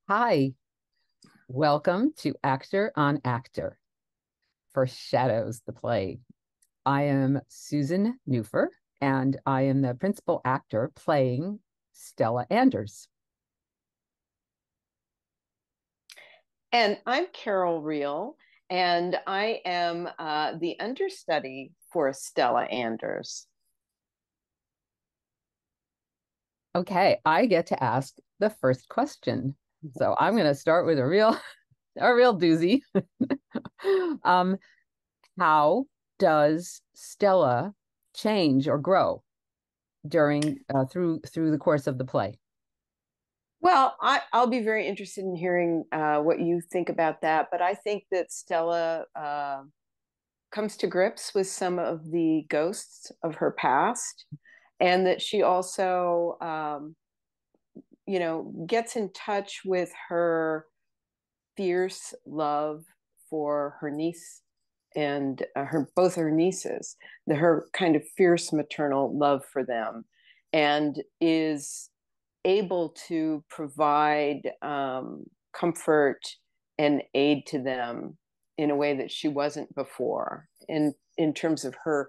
Hi, welcome to Actor on Actor for Shadows, the play. I am Susan Neuffer, and I am the principal actor playing Stella Anders. And I'm Carole, and I am the understudy for Stella Anders. Okay, I get to ask the first question. So I'm going to start with a real doozy. Um, how does Stella change or grow during through the course of the play? Well, I'll be very interested in hearing what you think about that. But I think that Stella comes to grips with some of the ghosts of her past, and that she also, gets in touch with her fierce love for her niece and her both her nieces, her kind of fierce maternal love for them, and is able to provide comfort and aid to them in a way that she wasn't before, in terms of her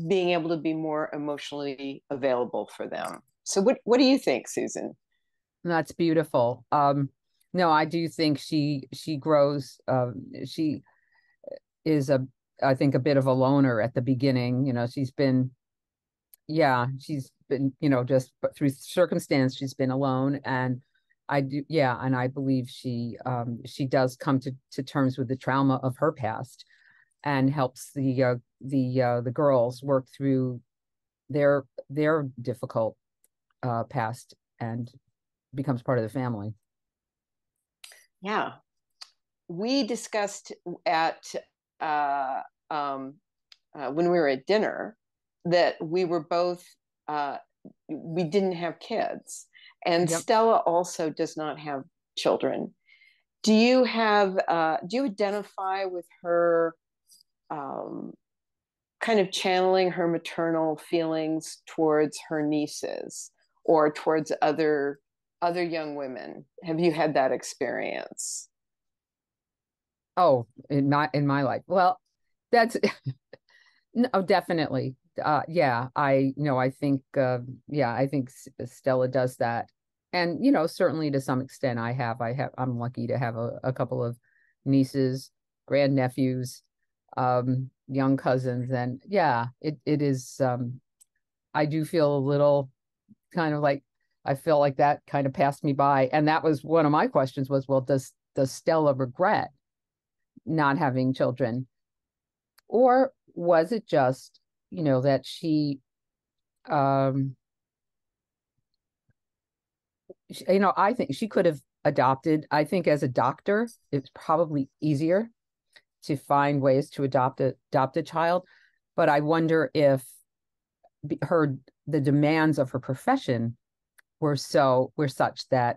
being able to be more emotionally available for them. So what do you think, Susan? That's beautiful. No, I do think she grows. She is I think a bit of a loner at the beginning. She's been, just through circumstance, she's been alone, and I believe she does come to terms with the trauma of her past and helps the girls work through their difficult past and becomes part of the family. Yeah, we discussed at uh, um, when we were at dinner that we were both uh, we didn't have kids, and Yep. Stella also does not have children. Do you identify with her, um, kind of channeling her maternal feelings towards her nieces or towards other young women? Have you had that experience? Oh, in my life. Well, that's no, definitely. Yeah, I think I think Stella does that. And certainly to some extent I'm lucky to have a couple of nieces, grandnephews, young cousins, and yeah, it is I do feel a little kind of like I feel like that kind of passed me by. And that was one of my questions was, well, does Stella regret not having children? Or was it just, that um, I think she could have adopted. I think as a doctor, it's probably easier to find ways to adopt a child. But I wonder if her the demands of her profession were such that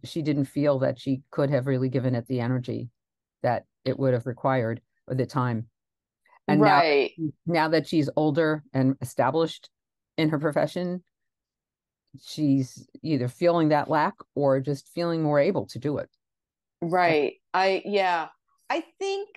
she didn't feel that she could have really given it the energy that it would have required or the time. And Right. now that she's older and established in her profession, she's either feeling that lack or just feeling more able to do it. Right. Yeah. I think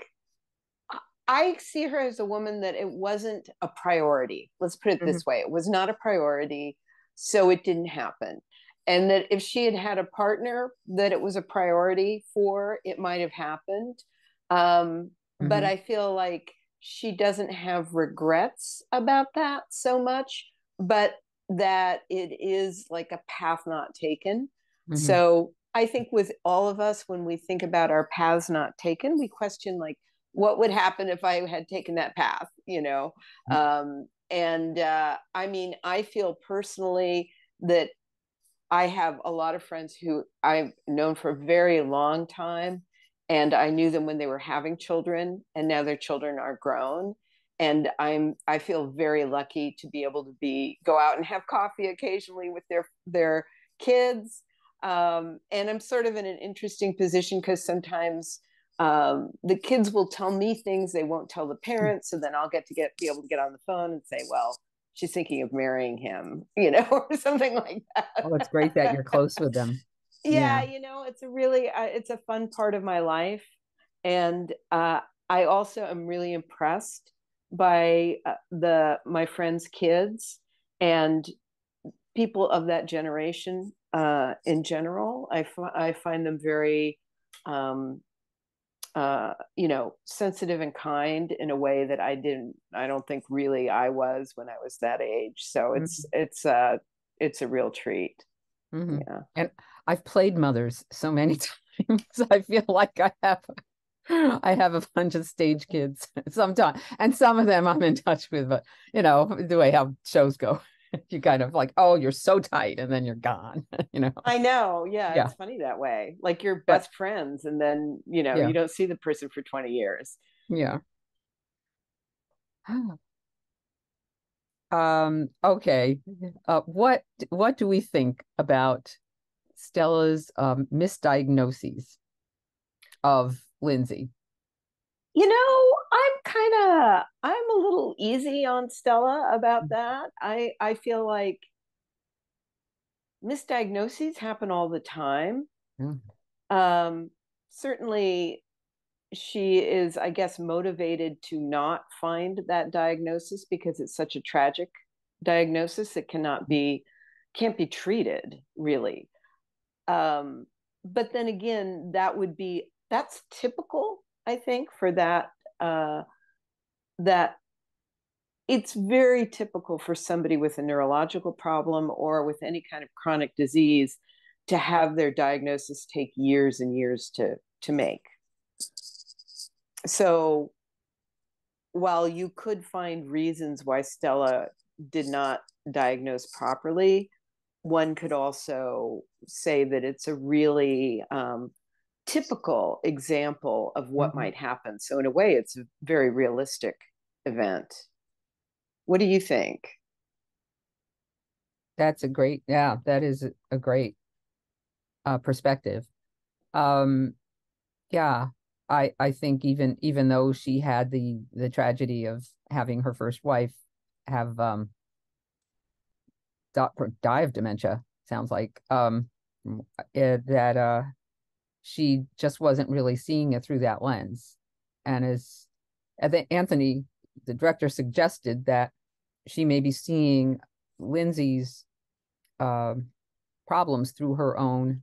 I see her as a woman that it wasn't a priority. Let's put it Mhm. this way. It was not a priority, so it didn't happen. And that if she had had a partner that it was a priority for, it might have happened. But Mhm. I feel like she doesn't have regrets about that so much, but that it is like a path not taken. Mhm. So I think with all of us, when we think about our paths not taken, we question, like, what would happen if I had taken that path, and I mean, I feel personally that I have a lot of friends who I've known for a very long time, and I knew them when they were having children, and now their children are grown. And I feel very lucky to be able to go out and have coffee occasionally with their kids. And I'm sort of in an interesting position because sometimes the kids will tell me things they won't tell the parents, so then I'll be able to get on the phone and say, well, she's thinking of marrying him, or something like Well, that. it's great that you're close with them. Yeah, Yeah. you know, it's a really it's a fun part of my life, and I also am really impressed by the my friends' kids and people of that generation in general. I find them very, um, you know, sensitive and kind in a way that I don't think really I was when I was that age. So Mhm. it's a real treat. Hmm. Yeah. And I've played mothers so many times. I feel like I have a bunch of stage kids sometimes, and some of them I'm in touch with, but the way how shows go, you kind of like, oh, you're so tight, and then you're gone, you know. I know. Yeah, Yeah, it's funny that way. Like you're but best friends and then, you know, yeah, you don't see the person for 20 years. yeah. Okay. What do we think about Stella's misdiagnoses of Lindsay? You know, I'm a little easy on Stella about that. I feel like misdiagnoses happen all the time. Mm, Um, Certainly she is, I guess, motivated to not find that diagnosis because it's such a tragic diagnosis that can't be treated really. Um, but then again, that's typical, I think, for that it's very typical for somebody with a neurological problem or with any kind of chronic disease to have their diagnosis take years and years to make. So while you could find reasons why Stella did not diagnose properly, one could also say that it's a really typical example of what mhm. might happen. So, in a way, it's a very realistic event. What do you think? Yeah, that is a great perspective. Um, yeah, I think even though she had the tragedy of having her first wife have die of dementia, sounds like that she just wasn't really seeing it through that lens. And as I think Anthony, the director, suggested that she may be seeing Lindsay's um problems through her own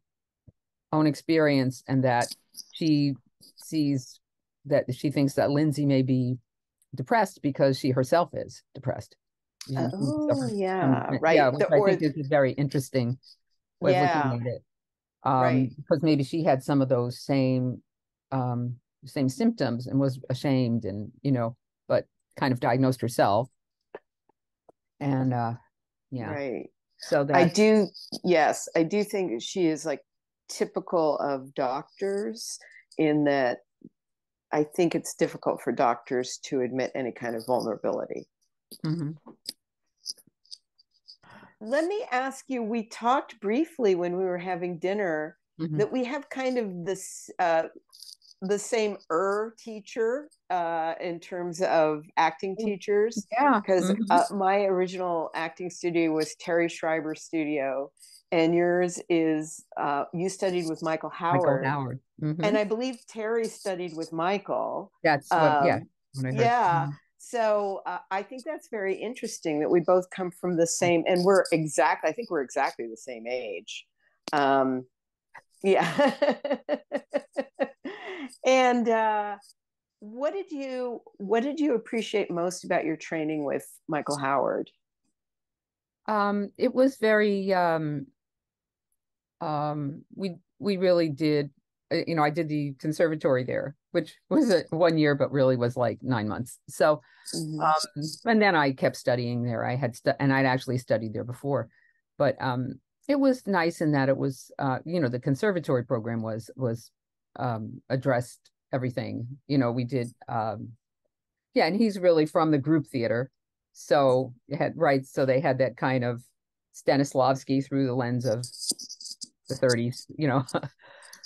experience, and that she sees that she thinks that Lindsay may be depressed because she herself is depressed. She Oh, suffers from, yeah, yeah, right. which I think is a very interesting way of looking Yeah, at it. right, Because maybe she had some of those same symptoms and was ashamed, and but kind of diagnosed herself. And yeah, right. so I that's do, yes, I do think she is like typical of doctors in that I think it's difficult for doctors to admit any kind of vulnerability. mhm, Let me ask you, we talked briefly when we were having dinner mhm. that we have kind of the same teacher in terms of acting teachers, Yeah. because Mhm. my original acting studio was Terry Schreiber's studio, and yours is you studied with Michael Michael Howard, Howard. and Hmm. I believe Terry studied with Michael. Yeah, Um, what I heard. yeah. Mhm. So I think that's very interesting that we both come from the same, and I think we're exactly the same age. Um, yeah. And what did you appreciate most about your training with Michael Howard? It was very we really did I did the conservatory there, which was 1 year but really was like 9 months. So Mhm. and then I kept studying there. And I'd actually studied there before, but it was nice in that it was the conservatory program was addressed everything. We did yeah, and he's really from the group theater. So so they had that kind of Stanislavski through the lens of the 30s,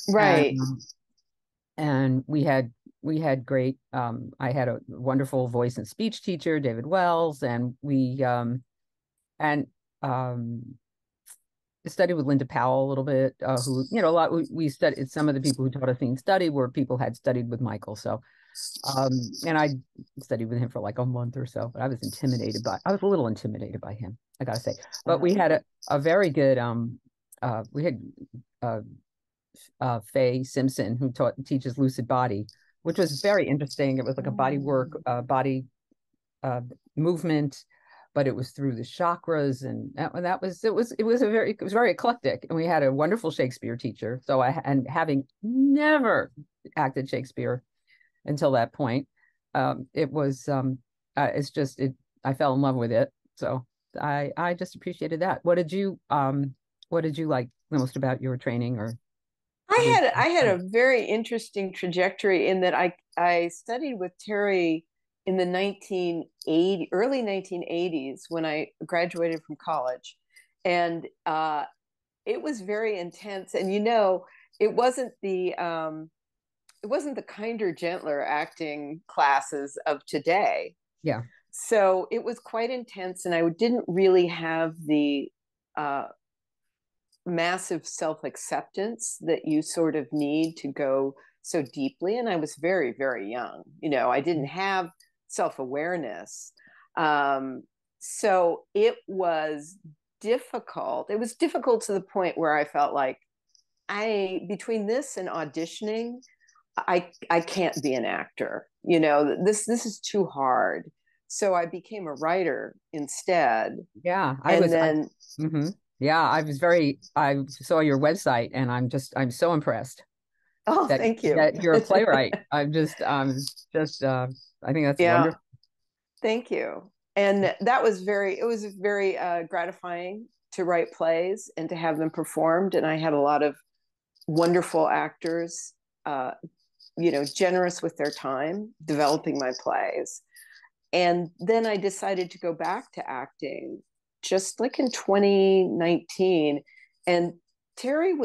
Right. and and we had great I had a wonderful voice and speech teacher, David Wells, and we and um studied with Linda Powell a little bit, who, a lot, we studied, some of the people who taught us scene study were people had studied with Michael. So, and I studied with him for like a month or so, but I was a little intimidated by him, I gotta say. But we had a very good, we had, uh, Faye Simpson, who teaches lucid body, which was very interesting. It was like a body work, body uh, movement, but it was through the chakras, and that was it was very eclectic. And we had a wonderful Shakespeare teacher. So and having never acted Shakespeare until that point, it was it's just it. I fell in love with it. So I just appreciated that. What did you like the most about your training, or the way? I had a very interesting trajectory in that I studied with Terry in the early 1980s when I graduated from college, and it was very intense. And it wasn't the kinder, gentler acting classes of today. Yeah. So it was quite intense, and I didn't really have the massive self-acceptance that you sort of need to go so deeply. And I was very, very young. I didn't have self-awareness. So it was difficult. It was difficult to the point where I felt like between this and auditioning, I can't be an actor. This is too hard. So I became a writer instead. Yeah, And then mhm. Yeah, I saw your website, and I'm so impressed oh, that thank you. you're a playwright. I'm just I think that's Yeah, wonderful. thank you. And it was very gratifying to write plays and to have them performed. And I had a lot of wonderful actors, generous with their time developing my plays. And then I decided to go back to acting just like in 2019. And Terry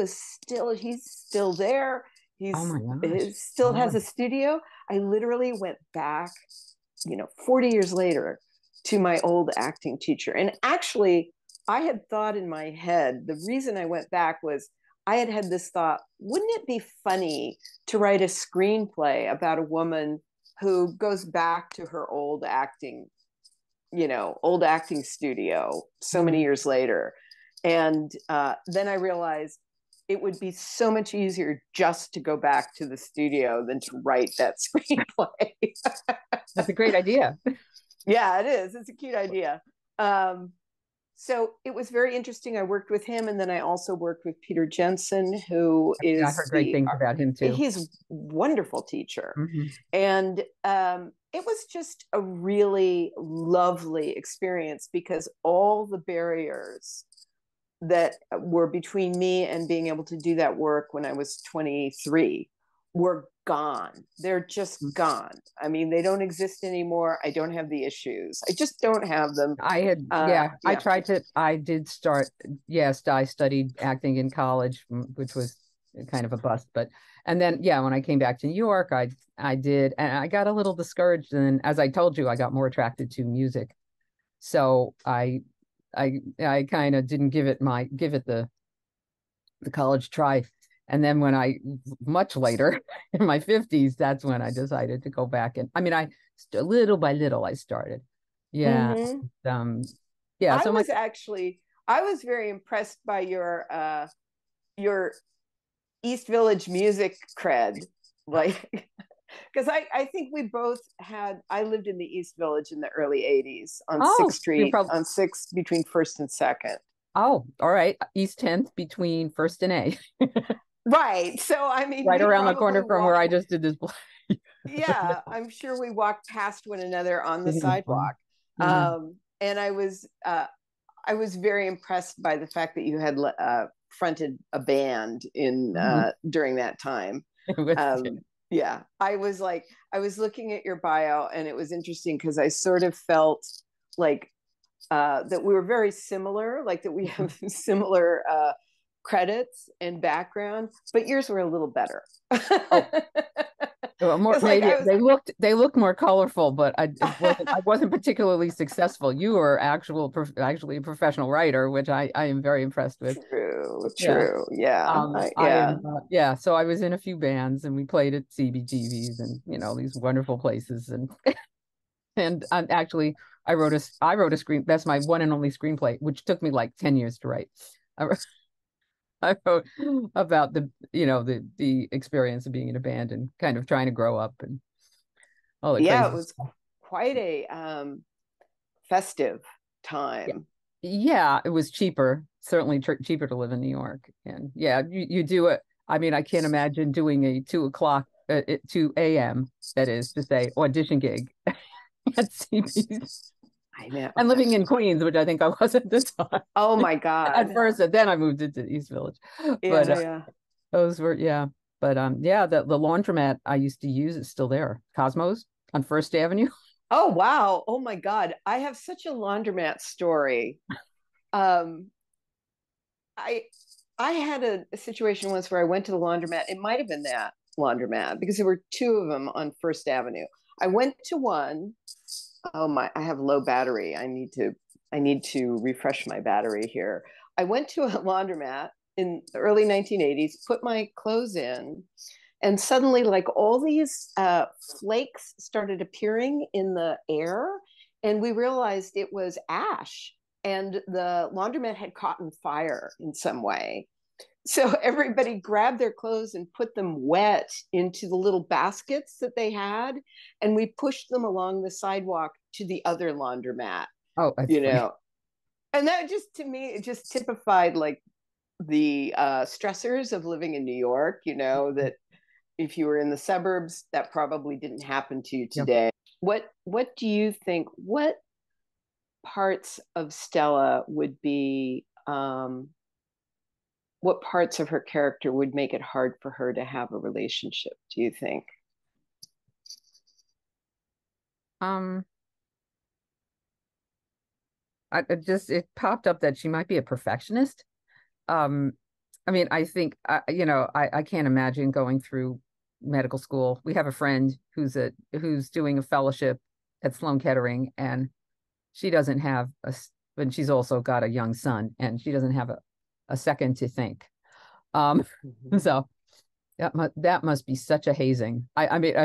he's still there. Oh my He gosh. still has Oh, a studio. I literally went back, 40 years later to my old acting teacher. And actually, I had thought in my head, the reason I went back was I had this thought, wouldn't it be funny to write a screenplay about a woman who goes back to her old acting studio so many mhm. years later. And then I realized it would be so much easier just to go back to the studio than to write that screenplay. That's a great idea. Yeah, it is. It's a cute idea. Um, so it was very interesting. I worked with him, and then I also worked with Peter Jensen, who Yeah, I've is heard great things about him too. he's a wonderful teacher. Hmm. And it was just a really lovely experience because all the barriers that were between me and being able to do that work when I was 23 were gone. They're just gone. I mean, they don't exist anymore. I don't have the issues. I just don't have them. Yeah, Yeah. I did start, yes, I studied acting in college, which was kind of a bust, but, and then, yeah, when I came back to New York, I did, and I got a little discouraged. And as I told you, I got more attracted to music. So I kind of didn't give it the college try. And then when much later in my 50s, that's when I decided to go back. And I mean, little by little, I started. Yeah. Mm-hmm. Um, yeah. I So was actually I was very impressed by your East Village music cred. Like because I think we both I lived in the East Village in the early 80s on oh, Sixth you Street probably, on Sixth between First and Second. oh, all right. East 10th between First and A, Right. So I mean right we around the probably corner from where I just did this play. yeah, I'm sure we walked past one another on the It was fun. sidewalk. Yeah. And I was very impressed by the fact that you had fronted a band in Mhm. during that time. It was, Um, yeah, I was looking at your bio, and it was interesting because I sort of felt like that we were very similar, like that we have similar credits and background, but yours were a little better. oh, well, more Because like maybe I was they looked more colorful, but I wasn't particularly successful. You were actually a professional writer, which I am very impressed with. true, Yeah. true. Yeah, I yeah, am, yeah. So I was in a few bands and we played at CBGBs and, these wonderful places. And actually, I wrote a screen. That's my one and only screenplay, which took me like 10 years to write. I wrote, I wrote about the experience of being in a band and kind of trying to grow up and all the yeah. It crazy was stuff. quite a festive Yeah. time. Yeah, it was cheaper, certainly cheaper to live in New York. And yeah, you do it. I mean, I can't imagine doing a 2 o'clock, 2 a.m., that is to say, audition gig at CB's I know. and living in Queens, which I think I was at the time. Oh my At God. first, and then I moved into East Village. But Yeah, yeah. those were, yeah. But yeah, the laundromat I used to use is still there. Cosmos on First Avenue. Oh wow. Oh my God. I have such a laundromat story. Um, I I had a situation once where I went to the laundromat. It might have been that laundromat because there were two of them on First Avenue. I went to one. Oh my, I have low battery. I need to refresh my battery here. I went to a laundromat in the early 1980s, put my clothes in, and suddenly like all these flakes started appearing in the air, and we realized it was ash, and the laundromat had caught on fire in some way. So everybody grabbed their clothes and put them wet into the little baskets that they had, and we pushed them along the sidewalk to the other laundromat, Oh, that's you funny. know. And that just, to me, it just typified like the stressors of living in New York, that if you were in the suburbs, that probably didn't happen to you Yeah. today. What do you think? What parts of Stella would be what parts of her character would make it hard for her to have a relationship, do you think? Um, it popped up that she might be a perfectionist. Um, I mean, I think I can't imagine going through medical school. We have a friend who's doing a fellowship at Sloan Kettering, and she doesn't have but she's also got a young son, and she doesn't have a second to think. Um, Mm-hmm. so that must be such a hazing. I mean,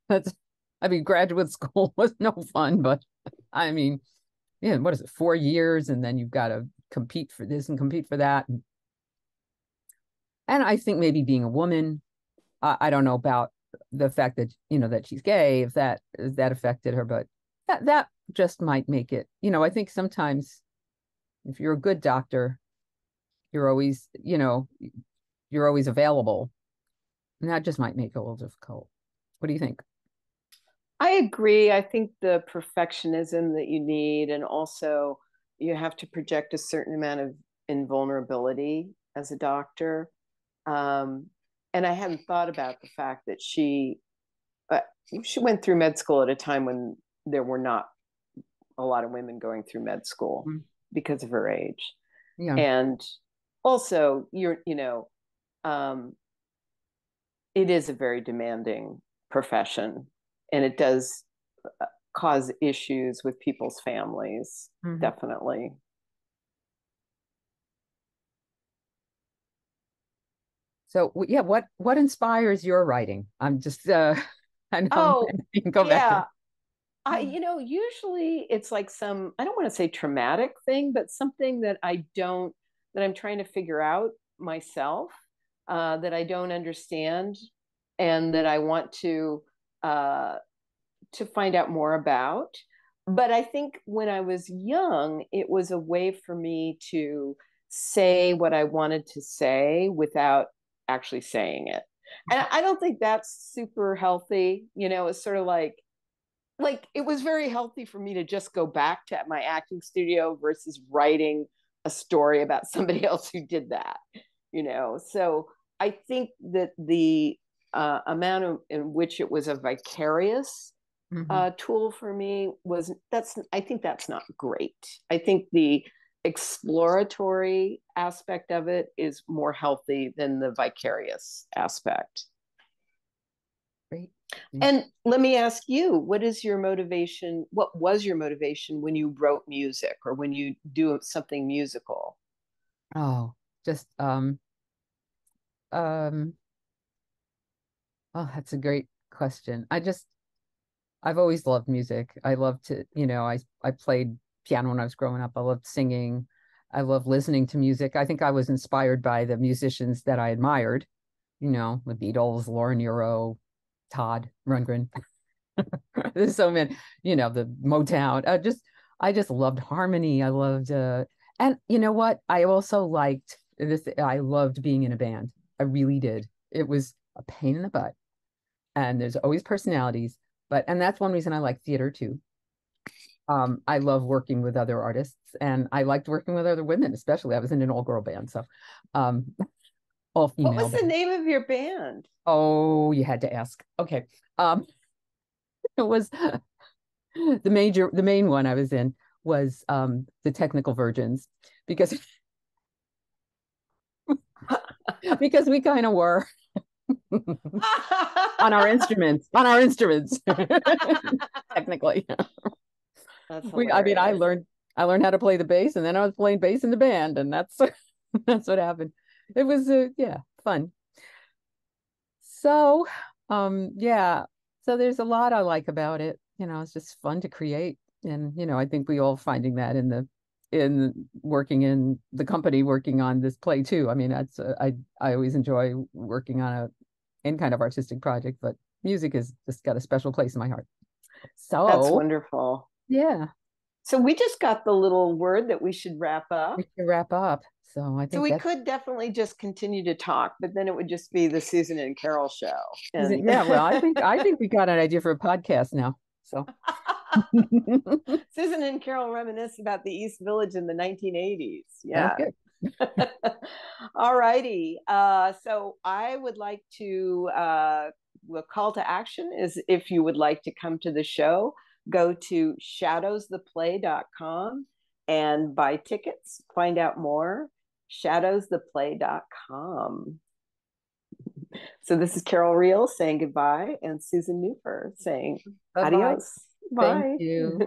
that's, I mean, graduate school was no fun, but I mean, yeah, what is it, 4 years, and then you've got to compete for this and compete for that, and I think maybe being a woman, I don't know about the fact that that she's gay, if that affected her, but that just might make it. I think sometimes if you're a good doctor, you're always, you're always available, and that just might make it a little difficult. What do you think? I agree. I think the perfectionism that you need, and also you have to project a certain amount of invulnerability as a doctor. Um, and I hadn't thought about the fact that uh, she went through med school at a time when there were not a lot of women going through med school Mm. because of her age. Yeah. And also, um, it is a very demanding profession, and it does cause issues with people's families, Mhm. definitely. So yeah, what inspires your writing? I'm just I know Oh, you can go back yeah. there. Usually it's like some, I don't want to say traumatic thing, but something that I'm trying to figure out myself, that I don't understand, and that I want uh, to find out more about. But I think when I was young, it was a way for me to say what I wanted to say without actually saying it. And I don't think that's super healthy. It's sort of like it was very healthy for me to just go back to my acting studio versus writing a story about somebody else who did that. So I think that the amount in which it was a vicarious Hmm. tool for me was that's I think that's not great. I think the exploratory aspect of it is more healthy than the vicarious aspect. Great. Yeah. And let me ask you, what is your motivation? What was your motivation when you wrote music or when you do something musical? Oh, just um oh, that's a great question. I've always loved music. I love to, I played piano when I was growing up. I loved singing. I love listening to music. I think I was inspired by the musicians that I admired, the Beatles, Laura Nyro, Todd Rundgren. There's so many, the Motown. I just loved harmony. I loved and you know what? I also liked this. I loved being in a band. I really did. It was a pain in the butt. And there's always personalities, and that's one reason I like theater too. I love working with other artists, and I liked working with other women, especially. I was in an all-girl band, so all What female was the band. name of your band? Oh, you had to ask. Okay. Um, it was the main one I was in was the Technical Virgins because because we kind of were on our instruments technically. That's I mean, hilarious. I learned how to play the bass, and then I was playing bass in the band, and that's that's what happened. It was yeah, fun. So, yeah. So there's a lot I like about it. It's just fun to create. And, I think we all finding that in working in the company working on this play too. I mean, I always enjoy working on any kind of artistic project, but music has just got a special place in my heart. That's So, wonderful. yeah, So we just got the little word that we should wrap we up. should wrap up. So I So think we that's could definitely just continue to talk, but then it would just be the Susan and Carole show. And yeah, well, I think we got an idea for a podcast now. So Susan and Carole reminisce about the East Village in the 1980s. sounds Yeah. good. All righty. So I would like to, the call to action is if you would like to come to the show, go to shadowstheplay.com and buy tickets, find out more. Shadowstheplay.com. So this is Carole Reel saying goodbye and Susan Neuffer saying Bye bye. adios. Thank Bye. you.